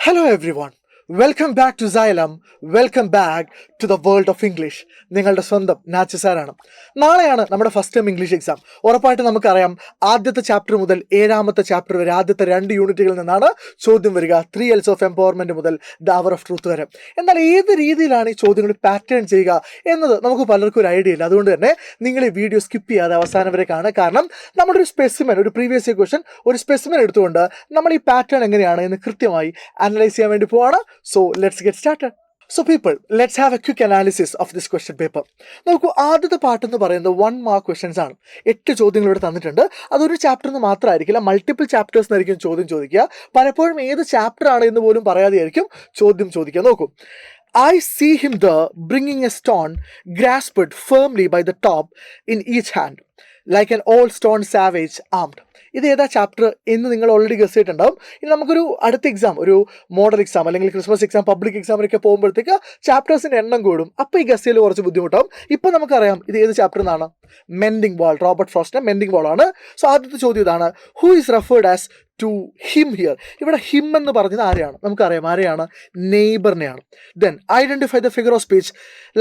Hello everyone. Welcome back to Xylem. Welcome back to the world of English. നിങ്ങളുടെ സ്വന്തം നാച്ചു സാറാണ്. നാളെയാണ് നമ്മുടെ ഫസ്റ്റ് ടൈം ഇംഗ്ലീഷ് എക്സാം. ഉറപ്പായിട്ട് നമുക്കറിയാം ആദ്യത്തെ ചാപ്റ്റർ മുതൽ 7ാമത്തെ ചാപ്റ്റർ വരെ ആദ്യത്തെ 2 യൂണിറ്റുകളിൽ നിന്നാണ് ചോദ്യം വരിക. 3 L's of Empowerment മുതൽ ദ അവർ ഓഫ് ട്രൂത്ത് വരെ. എന്നാൽ ഏത് രീതിയിലാണ് ഈ ചോദ്യങ്ങൾ പാറ്റേൺ ചെയ്യുക എന്നത് നമുക്ക് പലർക്കും ഒരു ഐഡിയ ഇല്ല. അതുകൊണ്ട് തന്നെ നിങ്ങൾ ഈ വീഡിയോ സ്കിപ്പ് ചെയ്യാതെ അവസാനം വരെ കാണുക. കാരണം നമ്മുടെ ഒരു സ്പെസിമെൻ, ഒരു പ്രീവിയസ് ഇയർ ക്വസ്റ്റൻ, ഒരു സ്പെസിമെൻ എടുത്തുകൊണ്ട് നമ്മൾ ഈ പാറ്റേൺ എങ്ങനെയാണ് എന്ന് കൃത്യമായി അനലൈസ് ചെയ്യാൻ വേണ്ടി പോവാണ്. So let's get started. So people, let's have a quick analysis of this question paper. നോക്കൂ, ആദ്യത്തെ പാർട്ട് എന്ന് പറയുന്നത് 1 മാർക്ക് ക്വസ്റ്റൻസ് ആണ്. 8 ചോദ്യങ്ങൾ ഇവിടെ തന്നിട്ടുണ്ട്. അതൊരു ചാപ്റ്ററിന് മാത്രമായിരിക്കില്ല, മൾട്ടിപ്പിൾ ചാപ്റ്റേഴ്സിനായിരിക്കും ചോദ്യം ചോദിക്കുക. പലപ്പോഴും ഏത് ചാപ്റ്റർ ആണ് എന്ന് പോലും പറയാതെയായിരിക്കും ചോദ്യം ചോദിക്കുക. നോക്കൂ, I see him there bringing a stone grasped firmly by the top in each hand, like an old stone savage armed. ഇത് ഏതാ ചാപ്റ്റർ എന്ന് നിങ്ങൾ ഓൾറെഡി ഗസ് ചെയ്തിട്ടുണ്ടാവും. ഇനി നമുക്കൊരു അടുത്ത എക്സാം, ഒരു മോഡൽ എക്സാം അല്ലെങ്കിൽ ക്രിസ്മസ് എക്സാം, പബ്ലിക് എക്സാമിനൊക്കെ പോകുമ്പോഴത്തേക്ക് ചാപ്റ്റേഴ്സിൻ്റെ എണ്ണം കൂടും. അപ്പോൾ ഈ ഗസ് ചെയ്യൽ കുറച്ച് ബുദ്ധിമുട്ടാവും. ഇപ്പോൾ നമുക്കറിയാം ഇത് ഏത് ചാപ്റ്റർ എന്നാണ്. മെൻഡിങ് വാൾ, റോബർട്ട് ഫ്രോസ്റ്റിൻ്റെ മെൻഡിങ് വാൾ ആണ്. സോ ആദ്യത്തെ ചോദ്യം ഇതാണ്, who is referred as to him here. ഇവിടെ ഹിം എന്ന് പറഞ്ഞത് ആരെയാണ്? നമുക്കറിയാം ആരെയാണ്, നെയ്ബറിനെയാണ്. Then identify the figure of speech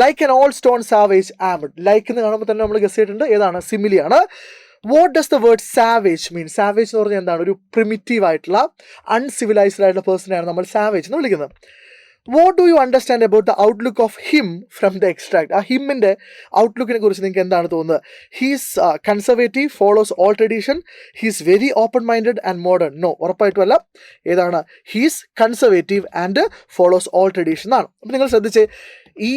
like an old stone savage armed. Like എന്ന് കാണുമ്പോൾ തന്നെ നമ്മൾ ഗസ് ചെയ്തിട്ടുണ്ട്, ഏതാണ്, സിമിലിയാണ്. What does the word savage mean? Savage എന്ന് പറഞ്ഞാൽ എന്താണ്? ഒരു പ്രിമിറ്റീവ് ആയിട്ടുള്ള അൺസിവിലൈസ്ഡ് ആയിട്ടുള്ള പേഴ്സണെയാണ് നമ്മൾ സാവേജ് എന്ന് വിളിക്കുന്നത്. What do you understand about the outlook of him from the extract? ആ ഹിമ്മിൻ്റെ ഔട്ട്ലുക്കിനെ കുറിച്ച് നിങ്ങൾക്ക് എന്താണ് തോന്നുന്നത്? He's conservative, follows all tradition, he's very open minded and modern. No, ഉറപ്പായിട്ടും അല്ല. ഏതാണ്? He's conservative and follows all tradition ആണ്. അപ്പം നിങ്ങൾ ശ്രദ്ധിച്ച്, ഈ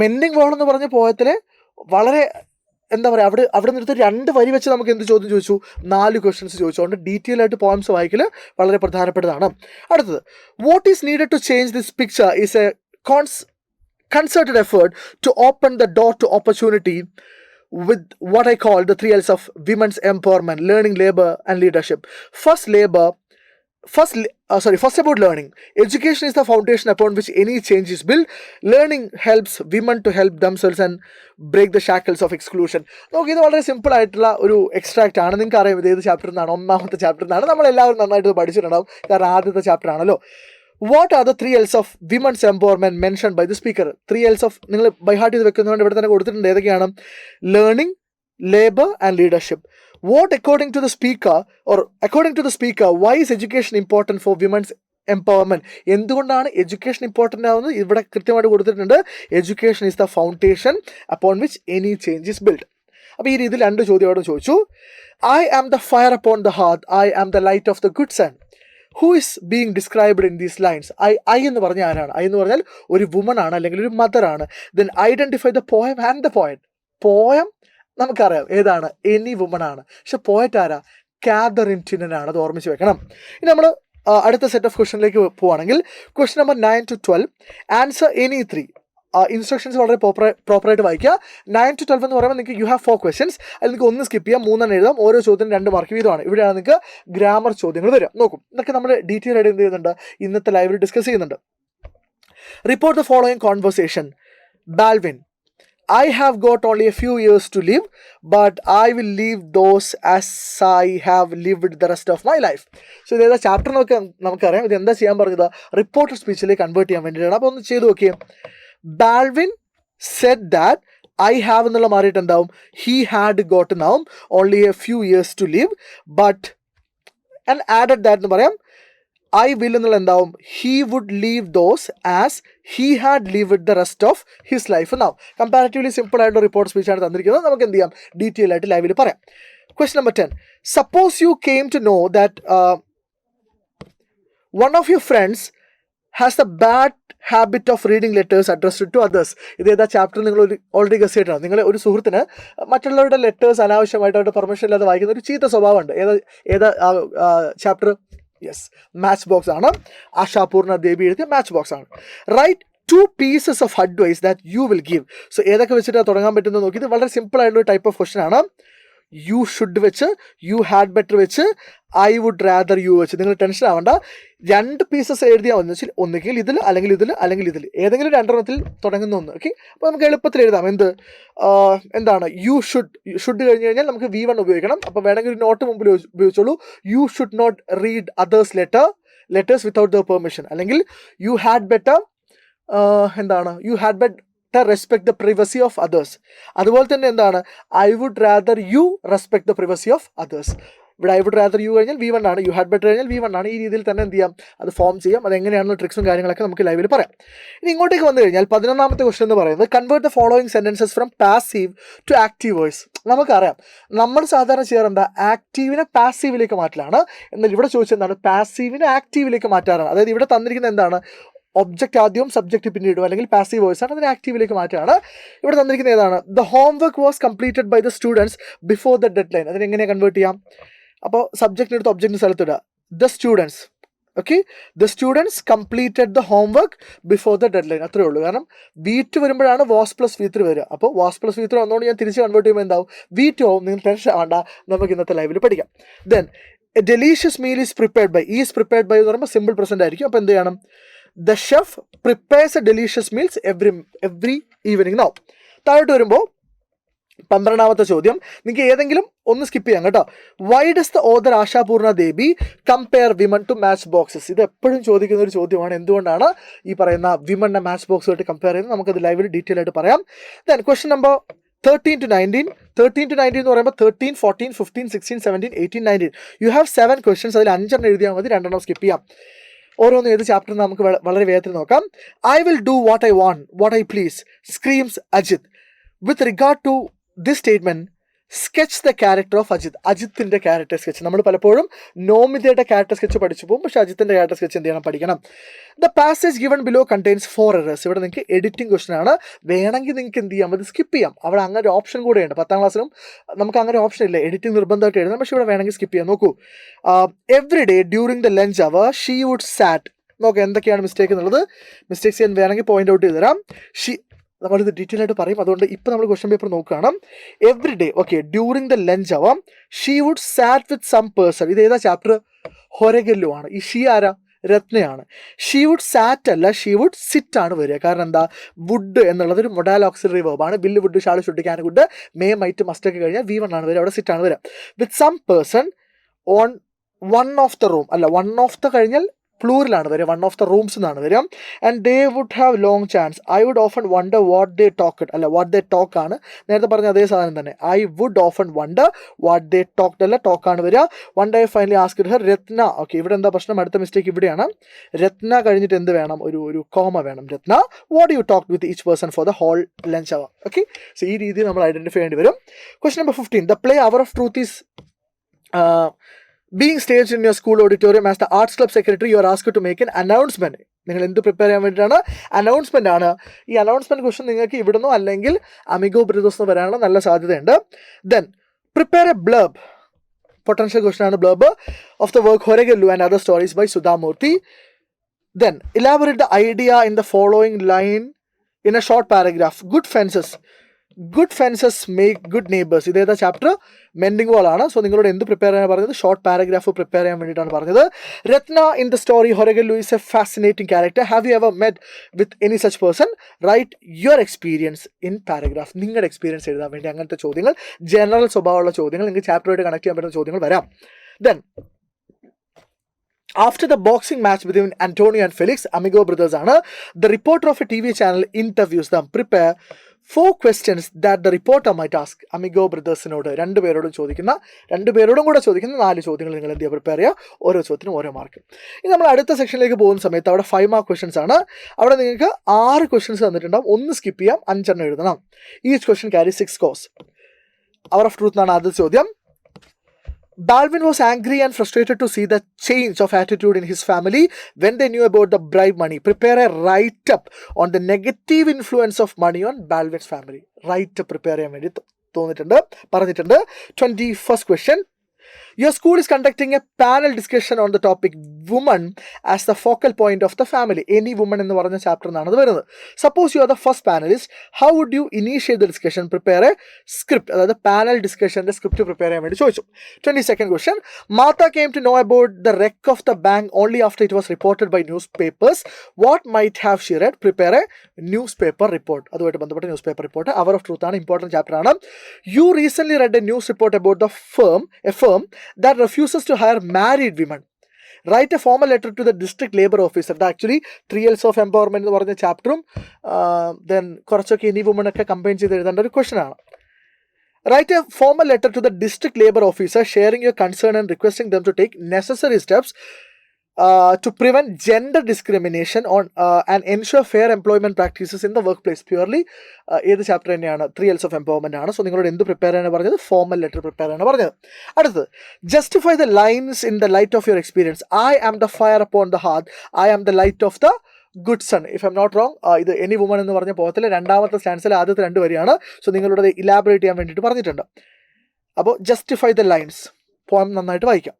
മെൻഡിങ് വാൾ എന്ന് പറഞ്ഞ പോയത്തിലെ വളരെ എന്താ പറയുക, അവിടെ നിന്നെടുത്ത് 2 വരി വെച്ച് നമുക്ക് എന്ത് ചോദ്യം ചോദിച്ചു? 4 ക്വസ്റ്റ്യൻസ് ചോദിച്ചു. അതുകൊണ്ട് ഡീറ്റെയിൽ ആയിട്ട് പോയിംസ് വായിക്കൽ വളരെ പ്രധാനപ്പെട്ടതാണ്. അടുത്തത്, what is needed to change this picture is a concerted effort to open the door to opportunity with what I call the 3 L's of women's empowerment: learning, labor and leadership. First about learning. Education is the foundation upon which any change is built. Learning helps women to help themselves and break the shackles of exclusion. നോക്കി, ഇത് വളരെ simple ആയിട്ടുള്ള ഒരു extract ആണ്. നിങ്ങൾക്ക് അറിയാം ഇത് ഏത് ചാപ്റ്ററിൽ നിന്നാണ്? 1ാമത്തെ ചാപ്റ്ററിൽ നിന്നാണ്. നമ്മളെല്ലാവരും നന്നായിട്ട് പഠിച്ചിട്ടുണ്ടാവും, കാരണം ആദ്യത്തെ ചാപ്റ്റർ ആണല്ലോ. What are the 3 L's of women's empowerment mention by the speaker? 3 L's of നിങ്ങൾ ബൈ ഹാർട്ട് ചെയ്ത് വെക്കുന്നതുകൊണ്ട് ഇവിടെ തന്നെ കൊടുത്തിട്ടുണ്ട്. ഏതൊക്കെയാണ്? Learning, labour and leadership. What according to the speaker, why is education important for women's empowerment? എന്തുകൊണ്ടാണ് education important ആവുന്നത്? ഇവിടെ കൃത്യമായിട്ട് കൊടുത്തിട്ടുണ്ട്. Education is the foundation upon which any change is build. അപ്പോൾ ഈ രീതിയിൽ 2 ചോദ്യം അവിടെ ചോദിച്ചു. I am the fire upon the heart, I am the light of the good sun. Who is being described in these lines? I എന്ന് പറഞ്ഞാൽ ആരാണ്? I എന്ന് പറഞ്ഞാൽ ഒരു വുമൺ ആണ്, അല്ലെങ്കിൽ ഒരു മദർ ആണ്. Then identify the poem and the poet. Poem നമുക്കറിയാം ഏതാണ്, എനി വുമൺ ആണ്. പക്ഷെ പോയറ്റ് ആരാ? കാതറിൻ ടിന്നൻ ആണ്. അത് ഓർമ്മിച്ച് വെക്കണം. ഇനി നമ്മൾ അടുത്ത സെറ്റ് ഓഫ് ക്വസ്റ്റനിലേക്ക് പോവുകയാണെങ്കിൽ, question number 9 to 12, answer any 3. Instructions വളരെ പ്രോപ്പറായിട്ട് വായിക്കുക. 9 to 12 എന്ന് പറയുമ്പോൾ നിങ്ങൾക്ക് യു ഹാവ് 4 ക്വസ്റ്റൻസ്. അതിൽ നിങ്ങൾക്ക് 1 സ്കിപ്പ് ചെയ്യാം, 3 എഴുതാം. ഓരോ ചോദ്യത്തിന് 2 മാർക്ക് വീതമാണ്. ഇവിടെയാണ് നിങ്ങൾക്ക് ഗ്രാമർ ചോദ്യങ്ങൾ വരിക. നോക്കും, ഇതൊക്കെ നമ്മൾ ഡീറ്റെയിൽ ആയിട്ട് എന്ത് ചെയ്യുന്നുണ്ട്, ഇന്നത്തെ ലൈവിൽ ഡിസ്കസ് ചെയ്യുന്നുണ്ട്. Report the following conversation. Balvin, I have got only a few years to live, but I will live those as I have lived the rest of my life. So ഇതേതാ chapter നമുക്കറിയാം. ഇത് എന്താ ചെയ്യാൻ പറഞ്ഞത്? Reporter സ്പീച്ചിലേക്ക് convert ചെയ്യാൻ വേണ്ടിയിട്ടാണ്. അപ്പോൾ ഒന്ന് ചെയ്ത് നോക്കിയേ. Baldwin said that I have എന്നുള്ള മാറിയിട്ട് എന്താവും? ഹി ഹാഡ് ഗോട്ട് നാവും only a few years to live, but and added that എന്ന് പറയാം. ഐ വിൽ എന്നുള്ള എന്താവും? He would live those as he had lived the rest of his life എന്നാവും. Comparatively simple ആയിട്ടുള്ള റിപ്പോർട്ട് സ്പീച്ചാണ് തന്നിരിക്കുന്നത്. നമുക്ക് എന്ത് ചെയ്യാം, ഡീറ്റെയിൽ ആയിട്ട് ലൈവിൽ പറയാം. Question number 10. Suppose you came to know that one of your friends has the bad habit of reading letters addressed to others. ഇതേതാ ചാപ്റ്റർ നിങ്ങൾ ഓൾറെഡി ഗസ് ചെയ്തിട്ടാണ്. നിങ്ങൾ ഒരു സുഹൃത്തിന് മറ്റുള്ളവരുടെ ലെറ്റേഴ്സ് അനാവശ്യമായിട്ട് അവരുടെ പെർമിഷൻ ഇല്ലാതെ വായിക്കുന്ന ഒരു ചീത്ത സ്വഭാവമുണ്ട്. ഏതാ ചാപ്റ്റർ? യെസ്, മാച്ച് ബോക്സ് ആണ്. ആശാപൂർണ ദേവി എഴുതിയ മാച്ച് ബോക്സ് ആണ്. Write 2 pieces of advice that you will give. So ഏതൊക്കെ വെച്ചിട്ട് തുടങ്ങാൻ പറ്റുന്നത് നോക്കി. ഇത് വളരെ സിമ്പിൾ ആയിട്ടുള്ള ടൈപ്പ് ഓഫ് ക്വസ്റ്റൻ ആണ്. യു ഷുഡ് വെച്ച്, യു ഹാഡ് ബെറ്റർ വെച്ച്, ഐ വുഡ് റാദർ യു വെച്ച്. നിങ്ങൾ ടെൻഷൻ ആവണ്ട. 2 പീസസ് എഴുതിയാൽ മതി. വെച്ചാൽ ഒന്നുകിൽ ഇതിൽ അല്ലെങ്കിൽ ഇതിൽ അല്ലെങ്കിൽ ഇതിൽ ഏതെങ്കിലും 2 തുടങ്ങുന്ന ഒന്ന്. ഓക്കെ, അപ്പോൾ നമുക്ക് എളുപ്പത്തിൽ എഴുതാം. എന്താണ് യു ഷുഡ് കഴിഞ്ഞ് കഴിഞ്ഞാൽ നമുക്ക് V1 ഉപയോഗിക്കണം. അപ്പോൾ വേണമെങ്കിൽ ഒരു നോട്ട് മുമ്പിൽ ഉപയോഗിച്ചോളൂ. You should not read others letter letters without the permission, അല്ലെങ്കിൽ യു ഹാഡ് ബെറ്റർ എന്താണ്, you had better respect the privacy of others. അതുപോലെ തന്നെ എന്താണ്, I would rather you respect the privacy of others. ഇവിടെ I would rather you കഴിഞ്ഞാൽ V1 ആണ്, U had better കഴിഞ്ഞാൽ V1 ആണ്. ഈ രീതിയിൽ തന്നെ എന്ത് ചെയ്യാം, അത് ഫോം ചെയ്യാം. അതെങ്ങനെയാണെന്ന് ട്രിക്സും കാര്യങ്ങളൊക്കെ നമുക്ക് ലൈവിൽ പറയാം. ഇനി ഇങ്ങോട്ടേക്ക് വന്നു കഴിഞ്ഞാൽ 11ാമത്തെ ക്വസ്റ്റൻ എന്ന് പറയുന്നത് convert the following sentences from passive to active voice. നമുക്കറിയാം നമ്മൾ സാധാരണ ചെയ്യാറ് എന്താ, ആക്റ്റീവിനെ പാസീവിലേക്ക് മാറ്റലാണ്. എന്നാൽ ഇവിടെ ചോദിച്ചെന്താണ്, പാസീവിനെ ആക്റ്റീവിലേക്ക് മാറ്റാറാണ്. അതായത് ഇവിടെ തന്നിരിക്കുന്നത് എന്താണ്, ഒബ്ജക്റ്റ് ആദ്യവും സബ്ജക്റ്റ് പിന്നീടും, അല്ലെങ്കിൽ പാസീവ് വോയിസ് ആണ്, അതിനെ ആക്റ്റീവിലേക്ക് മാറ്റുകയാണ്. ഇവിടെ തന്നിരിക്കുന്നത് ഏതാണ്, the homework was completed by the students before the deadline. അതിനെങ്ങനെ കൺവേർട്ട് ചെയ്യാം, അപ്പോൾ സബ്ജക്റ്റിനെടുത്ത് ഒബ്ജക്റ്റിന് സ്ഥലത്തിടുക, the students. Okay, the students completed the homework before the deadline. അത്രേ ഉള്ളൂ. കാരണം V2 വരുമ്പോഴാണ് വാസ് പ്ലസ് V3 വരിക. അപ്പോൾ വാസ് പ്ലസ് V3 വന്നുകൊണ്ട് ഞാൻ തിരിച്ച് കൺവേർട്ട് ചെയ്യുമ്പോൾ എന്താവും, V2 ആവും. നിങ്ങൾ ടെൻഷൻ ആവണ്ട, നമുക്ക് ഇന്നത്തെ ലൈവിൽ പഠിക്കാം. Then a delicious meal is prepared by. Is prepared by എന്ന് പറയുമ്പോൾ സിമ്പിൾ പ്രസന്റ് ആയിരിക്കും. അപ്പോൾ എന്ത് ചെയ്യണം, the chef prepares a delicious meals every evening. Now താഴോട്ട് വരുമ്പോൾ 12ാമത്തെ ചോദ്യം, നിങ്ങൾക്ക് ഏതെങ്കിലും ഒന്ന് സ്കിപ്പ് ചെയ്യാം കേട്ടോ. Why does the other Ashapurna Devi compare women to match boxes? ഇത് എപ്പോഴും ചോദിക്കുന്ന ഒരു ചോദ്യമാണ്. എന്തുകൊണ്ടാണ് ഈ പറയുന്ന വിമന്റെ മാച്ച് ബോക്സുമായിട്ട് കമ്പയർ ചെയ്യുന്നത്, നമുക്കത് ലൈവിൽ ഡീറ്റെയിൽ ആയിട്ട് പറയാം. ദെൻ ക്വസ്റ്റൻ നമ്പർ 13 to 19 എന്ന് പറയുമ്പോൾ 13, 14, 15, 16, 17, 18, 19 യു ഹാവ് 7 ക്വസ്റ്റൻസ്. അതിൽ 5 എഴുതിയാൽ മതി, 2 സ്കിപ്പ് ചെയ്യാം. ഓരോന്നും ഏത് ചാപ്റ്റർ നമുക്ക് വളരെ വേഗത്തിൽ നോക്കാം. I will do what I want, what I please, screams Ajit. With regard to this statement sketch the character of Ajit. അജിത്തിന്റെ ക്യാരക്ടർ സ്കെച്ച്. നമ്മൾ പലപ്പോഴും നോമിതയുടെ ക്യാരക്ടർ സ്കെച്ച് പഠിച്ചു പോകും, പക്ഷേ അജിത്തിന്റെ ക്യാരക്ടർ സ്കെച്ച് എന്ത് ചെയ്യണം, പഠിക്കണം. The passage given below contains 4 errors. ഇവിടെ നിങ്ങൾക്ക് എഡിറ്റിംഗ് ക്വസ്റ്റൻ ആണ്. വേണമെങ്കിൽ നിങ്ങൾക്ക് എന്ത് ചെയ്യാം, അത് സ്കിപ്പ് ചെയ്യാം. അവിടെ അങ്ങനെ ഒരു ഓപ്ഷൻ കൂടെ ഉണ്ട്. 10ാം ക്ലാസ്സിലും നമുക്ക് അങ്ങനെ ഓപ്ഷൻ ഇല്ല, എഡിറ്റിംഗ് നിർബന്ധമായിട്ട് എഴുതാം. പക്ഷേ ഇവിടെ വേണമെങ്കിൽ സ്കിപ്പ് ചെയ്യാം. നോക്കൂ, every day during the lunch hour she would sat. നോക്കാം എന്തൊക്കെയാണ് മിസ്റ്റേക്ക് എന്നുള്ളത്. മിസ്റ്റേക്സ് ഞാൻ വേണമെങ്കിൽ പോയിന്റ് ഔട്ട് ചെയ്ത് തരാം. നമ്മളിത് ഡീറ്റെയിൽ ആയിട്ട് പറയും. അതുകൊണ്ട് ഇപ്പോൾ നമ്മൾ ക്വസ്റ്റൻ പേപ്പർ നോക്കുകയാണ്. Every day, okay, during the lunch hour she would sat with some person. ഇത് ഏതാ ചാപ്റ്റർ, ഹൊരഗല്ലു ആണ്. ഈ ഷീ ആരാ, രത്നയാണ്. ഷീ വുഡ് സാറ്റ് അല്ല, ഷീ വുഡ് സിറ്റ് ആണ് വരിക. കാരണം എന്താ, വുഡ് എന്നുള്ളത് ഒരു മൊഡാൽ ഓക്സിലറി വെർബാണ്. Will would, shall should, can would, may might മസ്റ്റൊക്കെ കഴിഞ്ഞാൽ V1 ആണ് വരിക. അവിടെ സിറ്റ് ആണ് വരിക. With some person on one of the room, അല്ല വൺ ഓഫ് ദ കഴിഞ്ഞാൽ പ്ലൂറിലാണ് വരിക, വൺ ഓഫ് ദ റൂംസ് എന്നാണ് വരിക. And they would have long chance. I would often wonder what they talk, അല്ല വാട്ട് ദേ ടോക്ക് ആണ്. നേരത്തെ പറഞ്ഞ അതേ സാധനം തന്നെ. I would often wonder what they talked, അല്ല ടോക്കാണ് വരിക. One day finally asked her Ratna. Okay, ഇവിടെ എന്താ പ്രശ്നം, അടുത്ത മിസ്റ്റേക്ക് ഇവിടെയാണ്. രത്ന കഴിഞ്ഞിട്ട് എന്ത് വേണം, ഒരു കോമ വേണം. Ratna what you talk with each person for the whole lunch hour. Okay, so ഈ രീതിയിൽ നമ്മൾ ഐഡന്റിഫൈ ചെയ്യേണ്ടി വരും. Question number 15, the play hour of truth is being staged in your school auditorium. As the arts club secretary, you are asked to make an announcement. നിങ്ങൾ എന്ത് prepare ചെയ്യാൻ വേണ്ടിയിട്ടാണ്, announcement ആണ്. ഈ അനൗൺസ്മെന്റ് ക്വസ്റ്റൻ നിങ്ങൾക്ക് ഇവിടുന്നോ അല്ലെങ്കിൽ അമിഗോ ബ്രദേഴ്സ് വരാനുള്ള നല്ല സാധ്യതയുണ്ട്. Then prepare a blurb, potential question ആണ്. Blurb of the work Horagallu and other stories by Sudha Murthy. Then elaborate the idea in the following line in a short paragraph. Good fences make good neighbours. ഇതേതാ chapter, mending wall ആണ്. So നിങ്ങളോട് എന്ത് prepare ചെയ്യാൻ പറഞ്ഞത്, short paragraph prepare ചെയ്യാൻ വേണ്ടിയിട്ടാണ് പറഞ്ഞത്. Ratna in the story Horagallu is a fascinating character. Have you ever met with any such person, write your experience in paragraph. നിങ്ങളുടെ എക്സ്പീരിയൻസ് എഴുതാൻ വേണ്ടി അങ്ങനത്തെ ചോദ്യങ്ങൾ, ജനറൽ സ്വഭാവമുള്ള ചോദ്യങ്ങൾ, നിങ്ങൾക്ക് ചാപ്റ്ററുമായിട്ട് കണക്ട് ചെയ്യാൻ പറ്റുന്ന ചോദ്യങ്ങൾ വരാം. Then after the boxing match between Antonio and Felix, Amigo brothers ആണ്. The reporter of a TV channel interviews them. Prepare 4 questions that the reporter might ask. Amigo brothersനോട് രണ്ടുപേരോടും കൂടെ ചോദിക്കുന്ന 4 ചോദ്യങ്ങൾ നിങ്ങൾ എന്ത് ചെയ്യുക, പ്രിപ്പയർ ചെയ്യുക. ഓരോ ചോദ്യത്തിനും ഓരോ മാർക്ക്. ഇനി നമ്മൾ അടുത്ത സെക്ഷനിലേക്ക് പോകുന്ന സമയത്ത് അവിടെ 5 മാർക്ക് ക്വസ്റ്റൻസ് ആണ്. അവിടെ നിങ്ങൾക്ക് 6 ക്വസ്റ്റൻസ് തന്നിട്ടുണ്ടാവും. 1 സ്കിപ്പ് ചെയ്യാം, 5 എഴുതണം. Each question carry 6 scores. Our of truth എന്നാണ് ആദ്യത്തെ ചോദ്യം. Balvin was angry and frustrated to see the change of attitude in his family when they knew about the bribe money. Prepare a write-up on the negative influence of money on Balvin's family. Write-up prepare ചെയ്യാൻ വേണ്ടി പറഞ്ഞിട്ടുണ്ട്. 21st question. Your school is conducting a panel discussion on the topic woman as the focal point of the family. Any woman എന്ന് പറഞ്ഞ chapter എന്നാണ് അത് വരുന്നത്. Suppose you are the first panelist. How would you initiate the discussion? Prepare a script. അതായത് panel ഡിസ്കഷന്റെ script prepare ചെയ്യാൻ വേണ്ടി ചോദിച്ചു. 22nd question. Martha came to know about the wreck of the bank only after it was reported by newspapers. What might have she read? Prepare a newspaper report. അതുമായിട്ട് ബന്ധപ്പെട്ട news report. Our of truth ആണ്, important chapter ആണ്. You recently read a news report about a firm that refuses to hire married women. Write a formal letter to the district labour officer. ഇത് actually 3Ls of empowerment എന്ന് പറഞ്ഞ ചാപ്റ്ററും then കുറച്ചൊക്കെ any വുമണൊക്കെ combine ചെയ്ത് എഴുതേണ്ട ഒരു question ആണ്. Write a formal letter to the district labor officer sharing your concern and requesting them to take necessary steps to prevent gender discrimination and ensure fair employment practices in the workplace. Purely ഏത് chapter തന്നെയാണ് 3Ls of empowerment ആണ്. So നിങ്ങളോട് എന്ത് prepare ചെയ്യാനാണ് പറഞ്ഞത്? Formal letter prepare ചെയ്യാനാണ് പറഞ്ഞത്. അടുത്തത്, justify the lines in the light of your experience. I am the fire upon the heart, I am the light of the good sun. If I'm not wrong, ഇത് any woman എന്ന് പറഞ്ഞ പോകത്തിലെ രണ്ടാമത്തെ സ്റ്റാൻസിലെ ആദ്യത്തെ 2 വരിയാണ്. So നിങ്ങളോട് elaborate ചെയ്യാൻ വേണ്ടിയിട്ട് പറഞ്ഞിട്ടുണ്ട്. അപ്പോൾ ജസ്റ്റിഫൈ ദ ലൈൻസ്, പോയം നന്നായിട്ട് വായിക്കാം.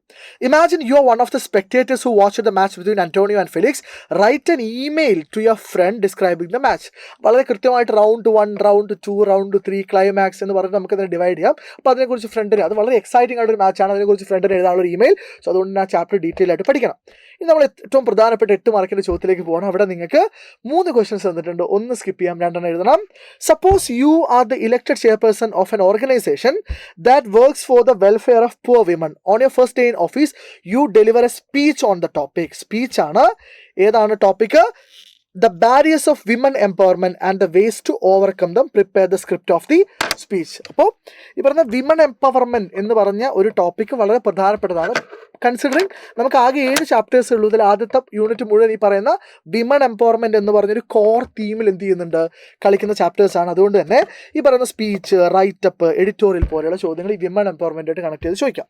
Imagine you are one of the spectators who watch the match between Antonio and Felix. Write an email to your friend describing the match. വളരെ കൃത്യമായിട്ട് റൗണ്ട് 1, റൗണ്ട് 2, റൗണ്ട് 3, ക്ലൈമാക്സ് എന്ന് പറഞ്ഞിട്ട് നമുക്ക് അതിനെ divide ചെയ്യാം. അപ്പോൾ അതിനെക്കുറിച്ച് ഫ്രണ്ടിന്, അത് വളരെ എക്സൈറ്റിംഗ് ആയിട്ടൊരു മാച്ചാണ്, അതിനെക്കുറിച്ച് ഫ്രണ്ടിന് എഴുതാനുള്ള ഒരു ഇമെയിൽ. സോ അതുകൊണ്ട് ആ ചാപ്റ്റർ ഡീറ്റെയിൽ ആയിട്ട് പഠിക്കണം. ഇനി നമ്മൾ ഏറ്റവും പ്രധാനപ്പെട്ട 8 മാർക്കിൻ്റെ ചോദ്യത്തിലേക്ക് പോകണം. അവിടെ നിങ്ങൾക്ക് 3 ക്വസ്റ്റൻസ് തന്നിട്ടുണ്ട്. 1 സ്കിപ്പ് ചെയ്യാം, 2 എഴുതണം. Suppose you are the elected chairperson of an organisation that works for the welfare of poor women. On your first day in office you deliver a speech on the topic. സ്പീച്ചാണ്. ഏതാണ് topic? The barriers of women empowerment and the ways to overcome them. Prepare the script of the speech. അപ്പോൾ ഈ പറഞ്ഞ women empowerment എന്ന് പറഞ്ഞ ഒരു topic വളരെ പ്രധാനപ്പെട്ടതാണ്. കൺസിഡറിങ് നമുക്ക് ആകെ 7 ചാപ്റ്റേഴ്സ് ഉള്ളൂ. ഇതിൽ ആദ്യത്തെ യൂണിറ്റ് മുഴുവൻ ഈ പറയുന്ന വിമൺ എംപവർമെൻറ്റ് എന്ന് പറഞ്ഞൊരു കോർ തീമിൽ എന്ത് ചെയ്യുന്നുണ്ട്, കളിക്കുന്ന ചാപ്റ്റേഴ്സാണ്. അതുകൊണ്ട് തന്നെ ഈ പറയുന്ന സ്പീച്ച്, റൈറ്റപ്പ്, എഡിറ്റോറിയൽ പോലെയുള്ള ചോദ്യങ്ങൾ ഈ വിമൺ എംപവർമെൻറ്റായിട്ട് കണക്ട് ചെയ്ത് ചോദിക്കാം.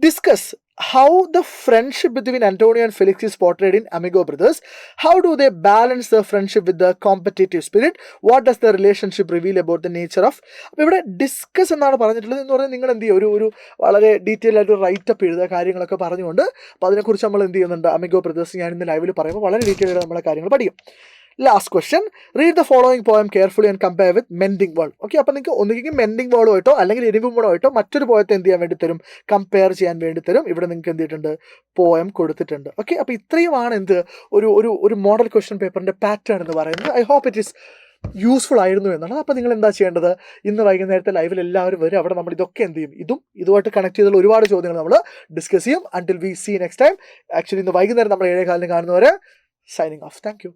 Discuss how the friendship between Antonio and Felix is portrayed in Amigo Brothers. How do they balance their friendship with the competitive spirit? What does the relationship reveal about the nature of? അപ്പോൾ ഇവിടെ discuss എന്നാണ് പറഞ്ഞിട്ടുള്ളത്. എന്ന് പറഞ്ഞാൽ നിങ്ങൾ എന്ത് ചെയ്യുക, ഒരു വളരെ ഡീറ്റെയിൽ ആയിട്ട് റൈറ്റപ്പ് എഴുതുക, കാര്യങ്ങളൊക്കെ പറഞ്ഞുകൊണ്ട്. അപ്പോൾ അതിനെക്കുറിച്ച് നമ്മൾ എന്ത് ചെയ്യുന്നുണ്ട്, അമിഗോ ബ്രദേഴ്സ് ഞാൻ ഇന്ന് ലൈവിൽ പറയുമ്പോൾ വളരെ ഡീറ്റെയിൽ ആയിട്ട് നമ്മളെ കാര്യങ്ങൾ പഠിക്കും. Last question, read the following poem carefully and compare with mending world. Okay, അപ്പോൾ നിങ്ങൾക്ക് ഒന്നുകിൽ മെൻഡിങ് വേൾഡുമായിട്ടോ അല്ലെങ്കിൽ എരിവുമ്പോഴായിട്ടോ മറ്റൊരു പോയത്തെ എന്ത് ചെയ്യാൻ വേണ്ടി തരും, കമ്പയർ ചെയ്യാൻ വേണ്ടി തരും. ഇവിടെ നിങ്ങൾക്ക് എന്ത് ചെയ്തിട്ടുണ്ട്, പോയം കൊടുത്തിട്ടുണ്ട്. ഓക്കെ, അപ്പോൾ ഇത്രയുമാണ് എന്ത് ഒരു മോഡൽ ക്വസ്റ്റ്യൻ പേപ്പറിൻ്റെ പാറ്റേൺ എന്ന് പറയുന്നത്. I hope it is useful ആയിരുന്നു എന്നാണ്. അപ്പോൾ നിങ്ങൾ എന്താ ചെയ്യേണ്ടത്, ഇന്ന് വൈകുന്നേരത്തെ ലൈവിൽ എല്ലാവരും വരും. അവിടെ നമ്മൾ ഇതൊക്കെ എന്ത് ചെയ്യും, ഇതുമായിട്ട് കണക്ട് ചെയ്തുള്ള ഒരുപാട് ചോദ്യങ്ങൾ നമ്മൾ ഡിസ്കസ് ചെയ്യും. Until we see next time. Actually ഇന്ന് വൈകുന്നേരം നമ്മൾ 7:15 കാണുന്നവരെ സൈനിങ് ഓഫ്. Thank you.